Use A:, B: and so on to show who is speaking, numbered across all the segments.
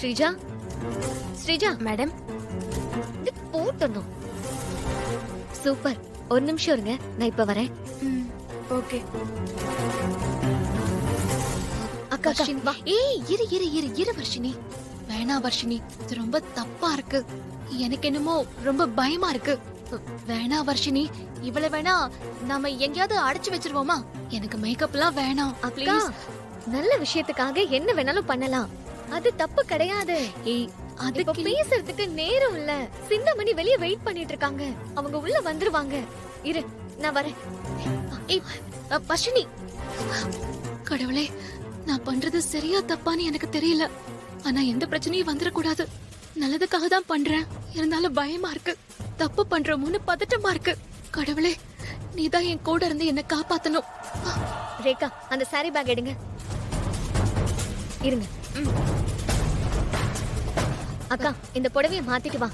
A: Sreeja, Sreeja
B: madam.
A: இது போட்டணும். Super. ஒரு நிமிஷம் இருங்க, நான் இப்ப வரேன்.
B: ஓகே.
A: அக்கா வா.
B: ஏய் இரு இரு இரு இரு வர்ஷினி. வேணா வர்ஷினி, இது ரொம்ப தப்பா இருக்கு. எனக்கு என்னமோ ரொம்ப பயமா இருக்கு. வேணா வர்ஷினி, இவள வேணா நாம எங்கயாவது அடைச்சு வச்சிருவோமா? எனக்கு மேக்கப்லாம் வேணாம்
A: அக்கா,
B: ப்ளீஸ்.
A: நல்ல விஷயத்துக்காக என்ன வேணாலும் பண்ணலாம். அது தப்பு கிடையாது.
B: ஏய்
A: இப்ப
B: அதுக்கு
A: பேசுறதுக்கு நேரம் இல்ல. சிந்தாமணி வெளிய வெயிட் பண்ணிட்டு இருக்காங்க. அவங்க உள்ள வந்துருவாங்க. இரு, நான் வரேன்.
B: ஏய் வர்ஷினி. கடவுளே, நான் பண்றது சரியா தப்பான்னு எனக்கு தெரியல. ஆனா எந்த பிரச்சனையும் வந்துடக்கூடாது. நல்லதுக்காக தான் பண்றேன். இருந்தாலும் பயமா இருக்கு. தப்பு பண்றோமோன்னு பதட்டமா இருக்கு. கடவுளே, நீதான் என் கூட இருந்து என்ன காப்பாத்தணும்.
A: ரேகா, அந்த சாரி பேக் எடுங்க. இருங்க. அக்கா, இந்த புடவைய மாத்திட்டு வா.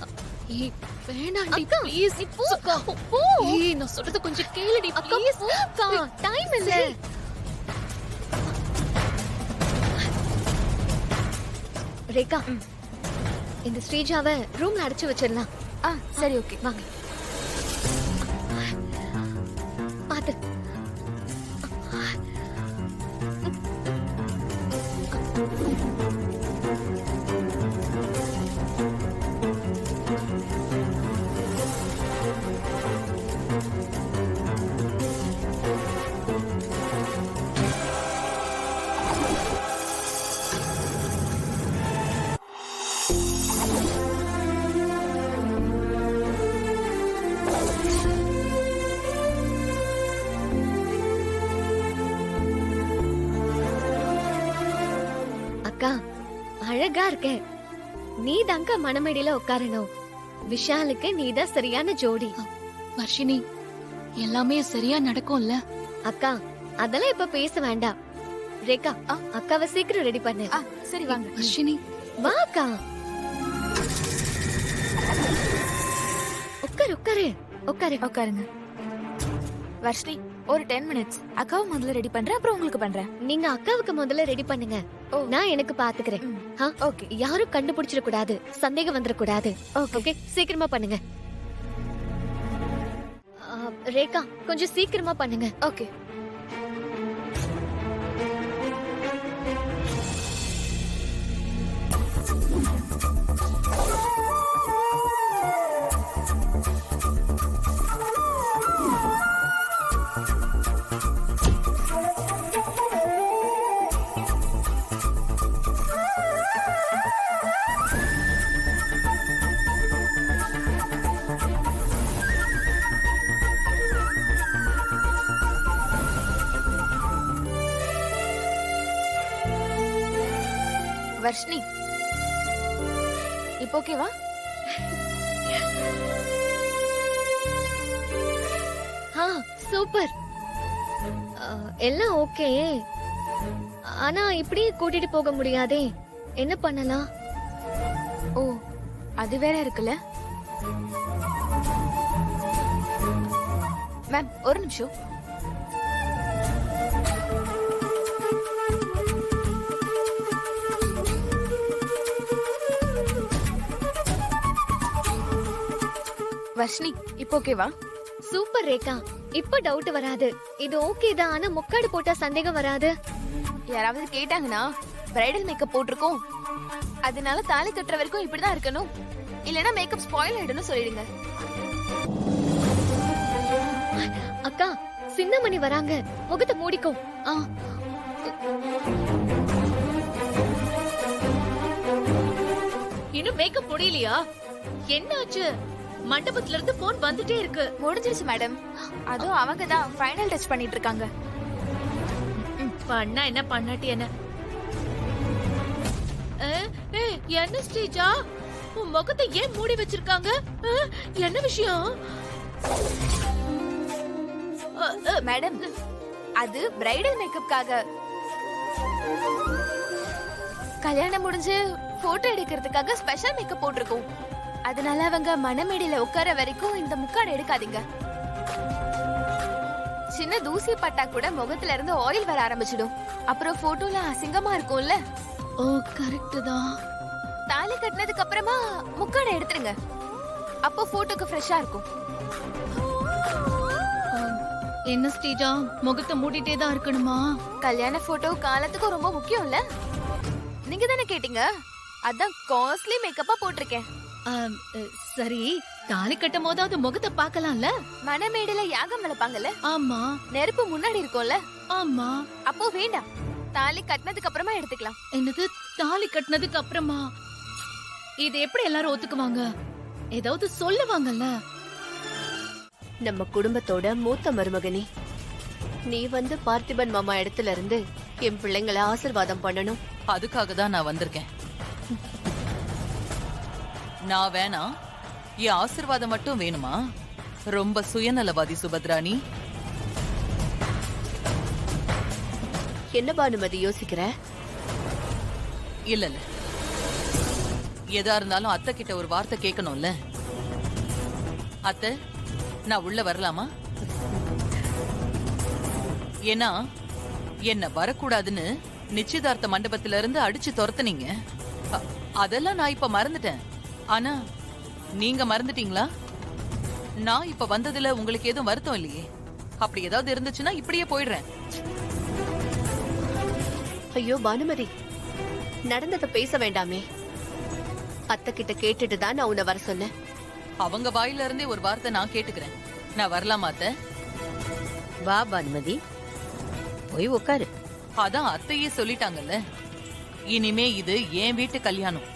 B: ஏய் வேணாண்டி
A: அக்கா,
B: ப்ளீஸ்.
A: நீ போ அக்கா. போ.
B: ஏய் நான் சொல்றது கொஞ்சம் கேளுடி
A: அக்கா,
B: ப்ளீஸ்.
A: போ அக்கா. டைம் இல்ல.
B: சரி.
A: ரேகா, இந்த ஸ்ரீஜாவை ரூம்ல அடைச்சு வச்சிடலாம்.
B: சரி ஓகே.
A: வாங்க. பாத்து. அக்கா, அழகா இருக்க. நீ தாங்க மணமேடையில உட்காரணும். விஷாலுக்கு நீதான் சரியான ஜோடி.
B: வர்ஷினி, எல்லாமே சரியா நடக்கும்ல?
A: அக்கா, அதெல்லாம் இப்ப பேச வேண்டாம். ரேகா, அக்காவை சீக்கிரம் ரெடி பண்ணு.
B: சரி வாங்க. வர்ஷினி
A: வா அக்கா. உட்காரு உட்காரு உட்காரு.
B: உட்காருங்க. வர்ஷினி, ஒரு 10 மினிட்ஸ். அக்காவை முதல்ல ரெடி பண்றேன், அப்புறம் உங்களுக்கு பண்றேன்.
A: நீங்க அக்காவுக்கு முதல்ல ரெடி பண்ணுங்க. நான் எனக்கு பாத்துக்கிறேன்.
B: ஓகே.
A: யாரும் கண்டுபிடிச்சிட கூடாது, சந்தேகம் வந்துட கூடாது. ஓகே, சீக்கிரமா பண்ணுங்க. ரேகா, கொஞ்சம் சீக்கிரமா பண்ணுங்க.
B: ஓகே. வர்ஷினி, இப்போ ஓகேவா?
A: சூப்பர். எல்லாம் ஓகே. ஆனா இப்படி கூட்டிட்டு போக முடியாதே. என்ன பண்ணலாம்?
B: ஓ, அது வேற இருக்குல்ல. மேம், ஒரு நிமிஷம். வர்ஷினி, இப்போ ஓகேவா?
A: சூப்பர் ரேகா. இப்ப டவுட் வராது. இது ஓகே தான். ஆனா முக்காடு போட்டா சந்தேகம் வராது.
B: யாராவது கேட்டாங்கன்னா பிரைடல் மேக்கப் போட்டிருக்கோம், அதனால தாலி கட்டுற வரைக்கும் இப்படிதான் இருக்கணும், இல்லனா மேக்கப் ஸ்பாயில் ஆயிடும்னு சொல்லிடுங்க.
A: அக்கா, சின்னமணி வராங்க. முகத்தை மூடிக்கோ.
C: இன்னும் மேக்கப் முடியலையா? என்னாச்சு? மண்டபத்துல இருந்து போன் வந்துட்டே இருக்கு.
B: முடிஞ்சிருச்சு மேடம். அதுவும் அவங்க தான் ஃபைனல் டச் பண்ணிட்டு இருக்காங்க.
C: பண்ணா என்ன, பண்ணாட்டி என்ன? என்ன ஸ்ரீஜா, உன் முகத்தை ஏன் மூடி வச்சிருக்காங்க? என்ன விஷயம்?
B: மேடம், அது பிரைடல் மேக்கப்காக. கல்யாணம் முடிஞ்சு போட்டோ எடுக்கிறதுக்காக ஸ்பெஷல் மேக்கப் போட்டிருக்கோம். அதனால அவங்க மணமேடையில உட்கார வரைக்கும் இந்த முக்காடு எடுக்காதீங்க. சின்ன தூசி பட்டா கூட முகத்துல இருந்து ஆயில் வர ஆரம்பிச்சிடும். அப்புறம் போட்டோல அசிங்கமா இருக்கும்ல.
C: ஓ கரெக்ட் தான்.
D: தாலி கட்டினதுக்கு அப்புறமா முக்காடை எடுத்துருங்க. அப்போ போட்டோக்கு ஃப்ரெஷ்ஷா இருக்கும்.
B: என்ன ஸ்ரீஜா, முகத்தை மூடிட்டே தான் இருக்கணுமா?
D: கல்யாண போட்டோ காலத்துக்கும் ரொம்ப முக்கியம் இல்ல? நீங்க தானே கேட்டீங்க, அதான் காஸ்ட்லி மேக்கப்பா போட்டிருக்கேன்.
B: ஆம், சரி, தாலி கட்டும் போதாவது முகத்தை பார்க்கலாம்ல?
D: மணமேடையில யாகம் வளர்ப்பாங்கல்ல,
B: ஆமா
D: நெருப்பு முன்னாடி இருக்கும்ல,
B: ஆமா.
D: அப்போ வேண்டாம், தாலி கட்டினதுக்கு அப்புறமா எடுத்துக்கலாம்.
B: என்னது, தாலி கட்டினதுக்கு அப்புறமா? இது எப்படி எல்லாரும் ஒத்துக்குவாங்க? ஏதாவது சொல்லுவாங்கல்ல?
D: நம்ம குடும்பத்தோட மூத்த மருமகனே, நீ வந்து பார்த்திபன் மாமா இடத்துல இருந்து என் பிள்ளைங்களை ஆசீர்வாதம் பண்ணணும்.
E: அதுக்காக தான் நான் வந்திருக்கேன். நான் வேணா, என் ஆசீர்வாதம் மட்டும் வேணுமா? ரொம்ப சுயநலவாதி சுபத்ராணி.
D: என்ன பானுமதி யோசிக்கிற?
E: இல்ல இல்ல, எதா இருந்தாலும் அத்தை கிட்ட ஒரு வார்த்தை கேட்கணும்ல. அத்தை, நான் உள்ள வரலாமா? ஏன்னா என்ன வரக்கூடாதுன்னு நிச்சயதார்த்த மண்டபத்துல இருந்து அடிச்சு துரத்துனீங்க. அதெல்லாம் நான் இப்ப மறந்துட்டேன். ஆனா நீங்க மறந்துட்டீங்களா? நான் இப்ப வந்ததுல உங்களுக்கு எதுவும் வருத்தம் இல்லையே. அப்படி ஏதாவது இருந்துச்சுன்னா இப்படியே போயிடுறேன்.
D: ஐயோ பானுமதி, நடந்ததை பேச வேண்டாமே. அத்தை கிட்ட கேட்டுட்டு தான் நான் உன்னை வர சொன்னேன்.
E: அவங்க வாயில இருந்தே ஒரு வார்த்தை நான் கேட்டுக்கிறேன். நான் வரலாமா அத்தை?
F: வா பானுமதி, போய் உட்காரு.
E: அதான் அத்தையே சொல்லிட்டாங்கல்ல, இனிமே இது என் வீட்டு கல்யாணம்.